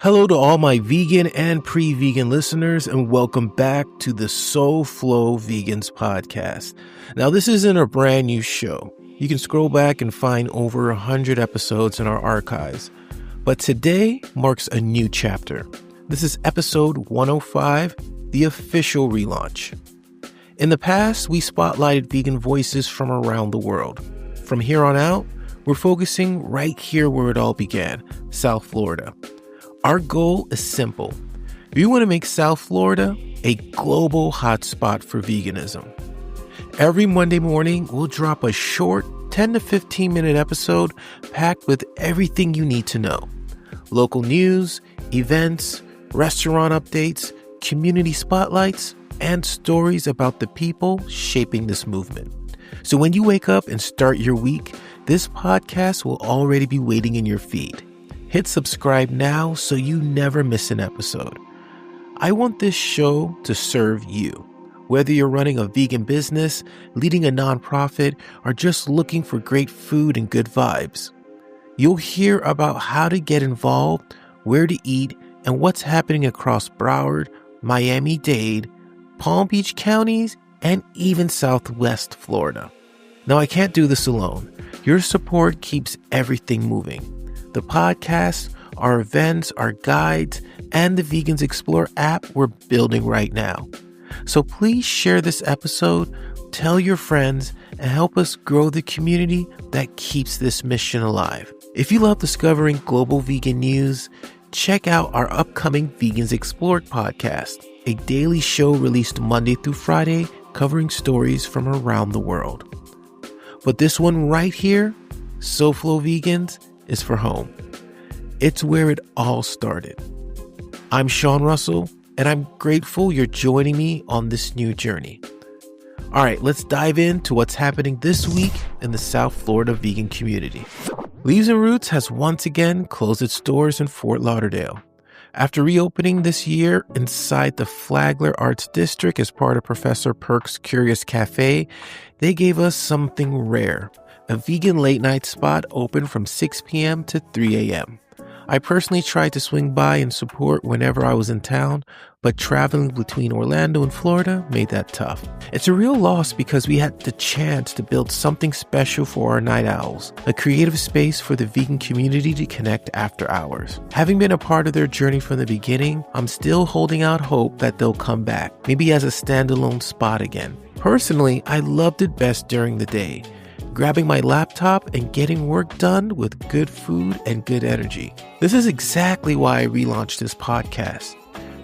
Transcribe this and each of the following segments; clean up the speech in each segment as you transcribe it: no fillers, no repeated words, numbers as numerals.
Hello to all my vegan and pre-vegan listeners, and welcome back to the SoFlo Vegans Podcast. Now, this isn't a brand new show. You can scroll back and find over 100 episodes in our archives. But today marks a new chapter. This is episode 105, the official relaunch. In the past, we spotlighted vegan voices from around the world. From here on out, we're focusing right here where it all began, South Florida. Our goal is simple. We want to make South Florida a global hotspot for veganism. Every Monday morning, we'll drop a short 10 to 15 minute episode packed with everything you need to know. Local news, events, restaurant updates, community spotlights, and stories about the people shaping this movement. So when you wake up and start your week, this podcast will already be waiting in your feed. Hit subscribe now so you never miss an episode. I want this show to serve you. Whether you're running a vegan business, leading a nonprofit, or just looking for great food and good vibes. You'll hear about how to get involved, where to eat, and what's happening across Broward, Miami-Dade, Palm Beach counties, and even Southwest Florida. Now, I can't do this alone. Your support keeps everything moving. The podcast, our events, our guides, and the Vegans Explore app we're building right now. So please share this episode, tell your friends, and help us grow the community that keeps this mission alive. If you love discovering global vegan news, check out our upcoming Vegans Explore podcast, a daily show released Monday through Friday covering stories from around the world. But this one right here, SoFlo Vegans, is for home. It's where it all started. I'm Sean Russell, and I'm grateful you're joining me on this new journey. All right, let's dive into what's happening this week in the South Florida vegan community. Leaves and Roots has once again closed its doors in Fort Lauderdale. After reopening this year inside the Flagler Arts District as part of Professor Perk's Curious Cafe, they gave us something rare. A vegan late night spot open from 6 p.m. to 3 a.m. I personally tried to swing by and support whenever I was in town, but traveling between Orlando and Florida made that tough. It's a real loss because we had the chance to build something special for our night owls, a creative space for the vegan community to connect after hours. Having been a part of their journey from the beginning, I'm still holding out hope that they'll come back, maybe as a standalone spot again. Personally, I loved it best during the day, grabbing my laptop and getting work done with good food and good energy. This is exactly why I relaunched this podcast.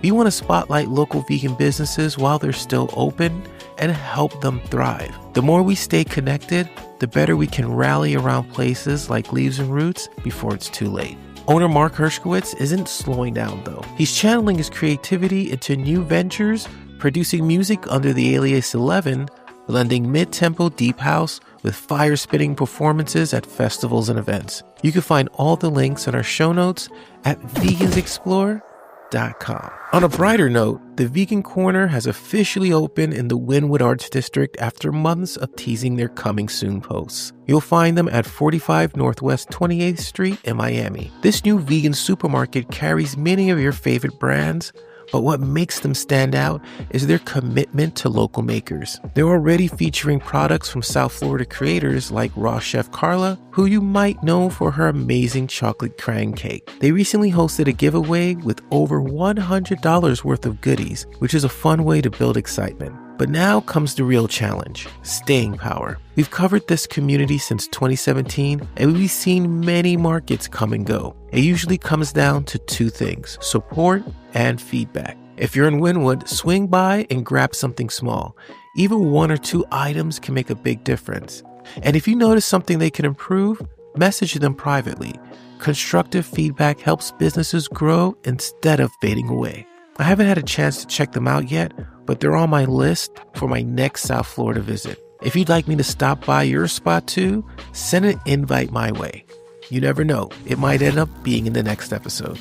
We want to spotlight local vegan businesses while they're still open and help them thrive. The more we stay connected, the better we can rally around places like Leaves and Roots before it's too late. Owner Mark Hershkowitz isn't slowing down though. He's channeling his creativity into new ventures, producing music under the alias 11, blending mid-tempo deep house with fire-spitting performances at festivals and events. You can find all the links in our show notes at vegansexplore.com. On a brighter note, the Vegan Corner has officially opened in the Wynwood Arts District after months of teasing their coming soon posts. You'll find them at 45 Northwest 28th Street in Miami. This new vegan supermarket carries many of your favorite brands, but what makes them stand out is their commitment to local makers. They're already featuring products from South Florida creators like Raw Chef Carla, who you might know for her amazing chocolate crang cake. They recently hosted a giveaway with over $100 worth of goodies, which is a fun way to build excitement. But now comes the real challenge, staying power. We've covered this community since 2017, and we've seen many markets come and go. It usually comes down to two things, support and feedback. If you're in Wynwood, swing by and grab something small. Even 1 or 2 items can make a big difference. And if you notice something they can improve, message them privately. Constructive feedback helps businesses grow instead of fading away. I haven't had a chance to check them out yet, but they're on my list for my next South Florida visit. If you'd like me to stop by your spot too, send an invite my way. You never know, it might end up being in the next episode.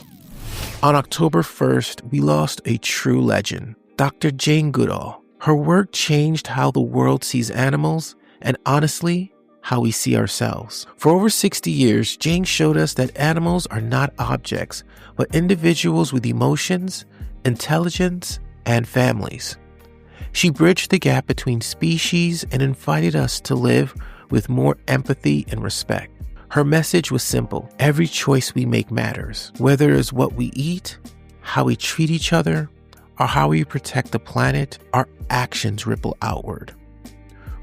On October 1st, we lost a true legend, Dr. Jane Goodall. Her work changed how the world sees animals, and honestly, how we see ourselves. For over 60 years, Jane showed us that animals are not objects, but individuals with emotions, intelligence, and families. She bridged the gap between species and invited us to live with more empathy and respect. Her message was simple. Every choice we make matters, whether it's what we eat, how we treat each other, or how we protect the planet. Our actions ripple outward.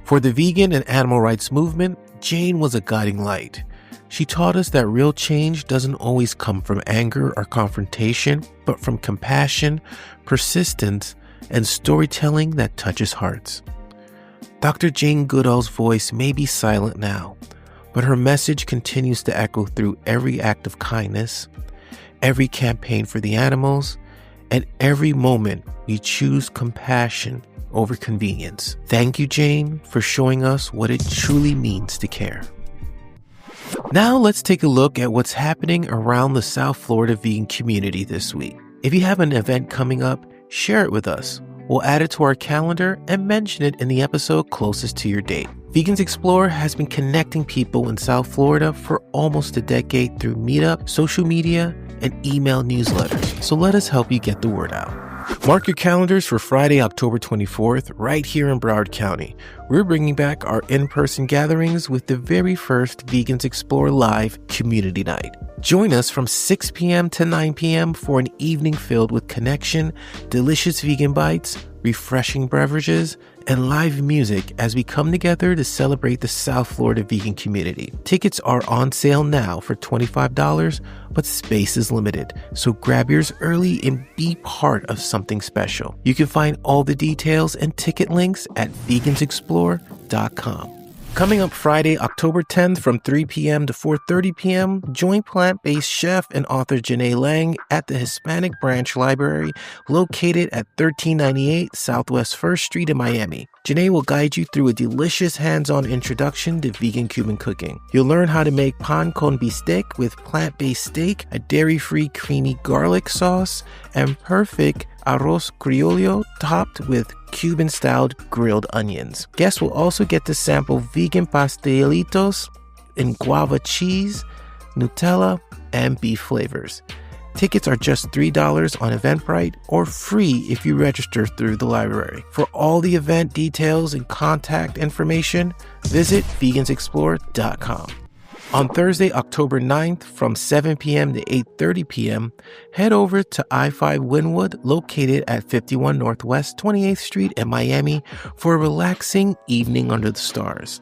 For the vegan and animal rights movement, Jane was a guiding light. She taught us that real change doesn't always come from anger or confrontation, but from compassion, persistence, and storytelling that touches hearts. Dr. Jane Goodall's voice may be silent now, but her message continues to echo through every act of kindness, every campaign for the animals, and every moment we choose compassion over convenience. Thank you, Jane, for showing us what it truly means to care. Now let's take a look at what's happening around the South Florida vegan community this week. If you have an event coming up, share it with us. We'll add it to our calendar and mention it in the episode closest to your date. Vegans Explore has been connecting people in South Florida for almost a decade through Meetup, social media, and email newsletters. So let us help you get the word out. Mark your calendars for Friday, October 24th, right here in Broward County. We're bringing back our in-person gatherings with the very first Vegans Explore Live Community Night. Join us from 6 p.m. to 9 p.m. for an evening filled with connection, delicious vegan bites, refreshing beverages, and live music as we come together to celebrate the South Florida vegan community. Tickets are on sale now for $25, but space is limited, so grab yours early and be part of something special. You can find all the details and ticket links at vegansexplore.com. Coming up Friday, October 10th from 3 p.m. to 4:30 p.m., join plant-based chef and author Janae Lang at the Hispanic Branch Library located at 1398 Southwest 1st Street in Miami. Janae will guide you through a delicious hands-on introduction to vegan Cuban cooking. You'll learn how to make pan con bistec with plant-based steak, a dairy-free creamy garlic sauce, and perfect arroz criollo topped with Cuban-styled grilled onions. Guests will also get to sample vegan pastelitos in guava cheese, Nutella, and beef flavors. Tickets are just $3 on Eventbrite or free if you register through the library. For all the event details and contact information, visit vegansexplore.com. On Thursday, October 9th, from 7 p.m. to 8:30 p.m., head over to I-5 Wynwood, located at 51 Northwest 28th Street in Miami, for a relaxing evening under the stars.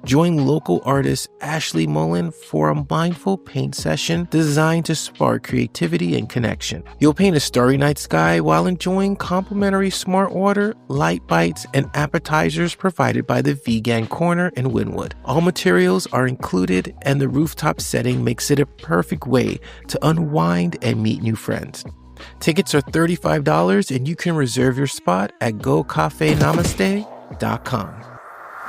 Join local artist Ashley Mullen for a mindful paint session designed to spark creativity and connection. You'll paint a starry night sky while enjoying complimentary smart water, light bites, and appetizers provided by the Vegan Corner in Wynwood. All materials are included, and the rooftop setting makes it a perfect way to unwind and meet new friends. Tickets are $35, and you can reserve your spot at gocafenamaste.com.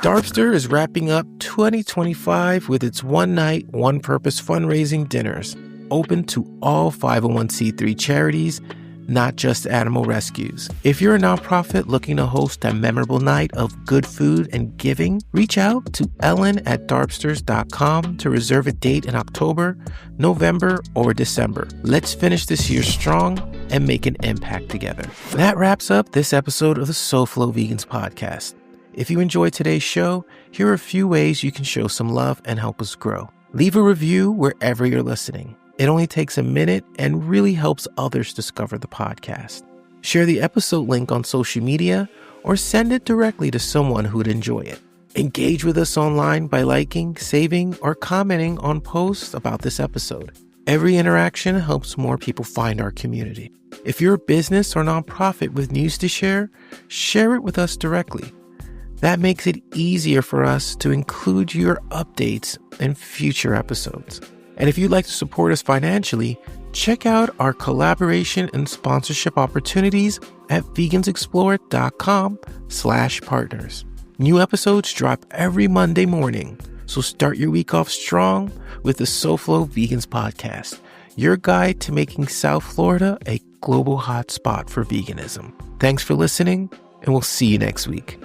Darpster is wrapping up 2025 with its one-night, one-purpose fundraising dinners, open to all 501c3 charities, not just animal rescues. If you're a nonprofit looking to host a memorable night of good food and giving, reach out to ellen@darpsters.com to reserve a date in October, November, or December. Let's finish this year strong and make an impact together. That wraps up this episode of the SoFlo Vegans Podcast. If you enjoyed today's show, here are a few ways you can show some love and help us grow. Leave a review wherever you're listening. It only takes a minute and really helps others discover the podcast. Share the episode link on social media or send it directly to someone who'd enjoy it. Engage with us online by liking, saving, or commenting on posts about this episode. Every interaction helps more people find our community. If you're a business or nonprofit with news to share it with us directly. That makes it easier for us to include your updates in future episodes. And if you'd like to support us financially, check out our collaboration and sponsorship opportunities at vegansexplore.com/partners. New episodes drop every Monday morning, so start your week off strong with the SoFlo Vegans Podcast, your guide to making South Florida a global hotspot for veganism. Thanks for listening, and we'll see you next week.